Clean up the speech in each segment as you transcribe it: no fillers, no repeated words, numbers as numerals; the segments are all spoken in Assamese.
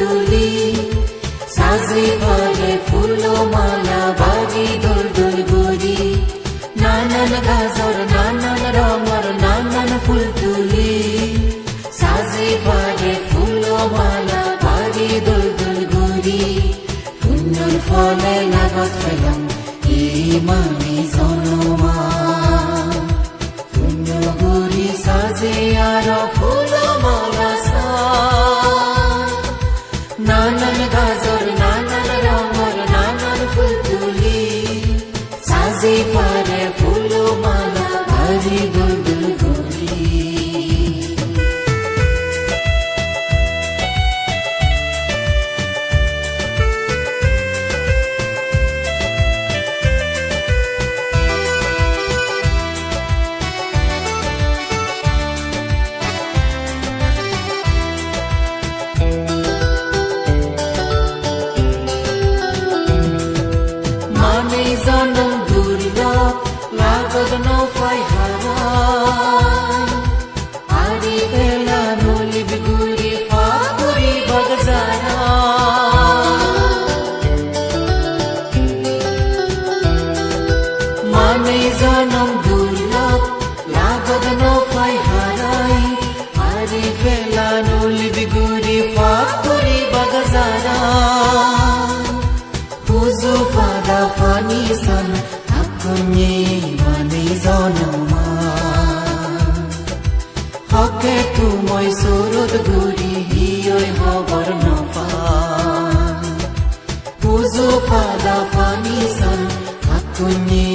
তুলি সাজে পরে ফুলমালা বাড়ি দোল দোল গড়ি নানান গাজর নানান রঙের নানান ফুল তুলি সাজে পরে ফুলমালা বাড়ি দোল দোল গড়ি পুণ্যর ফলে লাগত পেলাম এই মানে জনমা পুণ্য গড়ি সাজে আর ফুলমালা নানান গাজর নানান রঙের নানান ফুল তুলি সাজে পরে ফুলমালা বাড়ি দোল দোল গড়ি জনম দুর্লভ লাগত নৌকায় হারায় আরি বেলা নলিব গুড়ি ফাগুরি বাগজারা মানে জনম দুর্লভ লাগত নৌকায় হারায় আরি বেলা নলিব গুড়ি ফাগুরি বাগজারা Puzu pada panisan akunye mani zonoma Hoke tu moi surut guri hiyoi hobar napa Puzu pada panisan akunye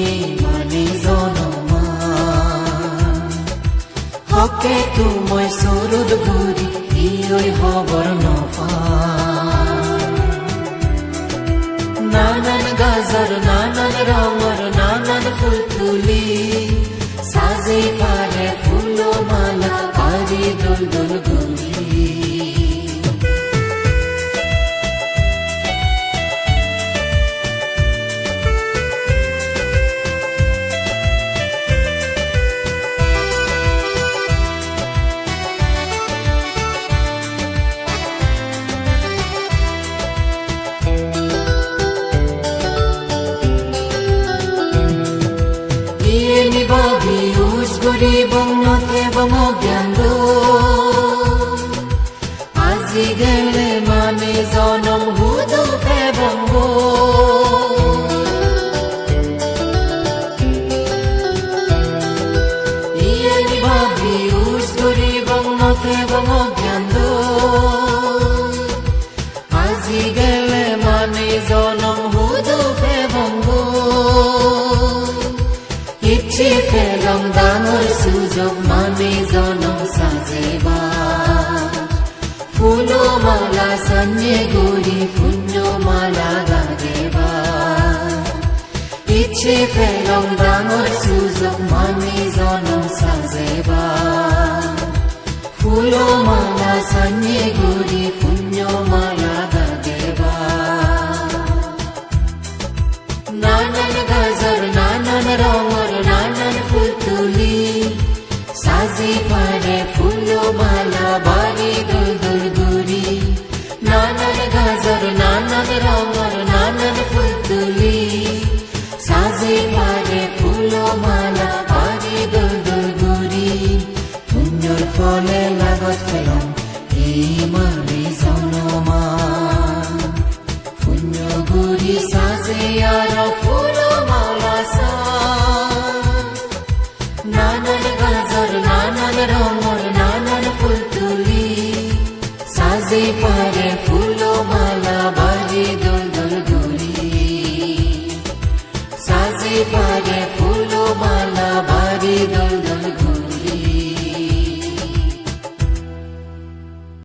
mani zonoma Hoke tu moi surut guri hiyoi hobar napa নানান গাজর নানান রঙের নানান ফুল তুলি সাজে পরে ফুলমালা বাড়ি দোল দোল গড়ি গরিবং নথেবং অজ্ঞান আজি গেলে মানে জনম হুদু ফেবং ইয়েনি ভাবি উস গরিবং নথেবং অজ্ঞান আজি গেলে মানে জনম হুদু ফেবং ইচ্ছে পেলাম দামর সুযোগ মানে জনম সাজেবা ফুলমালা সন্যে গড়ি পুণ্যমালা গাদেবা ইচ্ছে পেলাম দামর সুযোগ মানে জনম সাজেবা ফুলমালা সন্যে গড়ি পুণ্যমালা গাদেবা নানান গাজর নানান রঙের নানান ফুল তুলি সাজে পরে ফুলমালা বাড়ি দোল দোল গড়ি নানান গাজর নানান রঙের নানান ফুল তুলি সাজে পরে ফুলমালা বাড়ি দোল দোল গড়ি পুণ্যর ফলে লাগত পেলাম এই মানে জনমা পুণ্য গড়ি সাজে আর ফুলমালা নানান গাজর নানান রঙের নানান ফুল তুলি সাজে পরে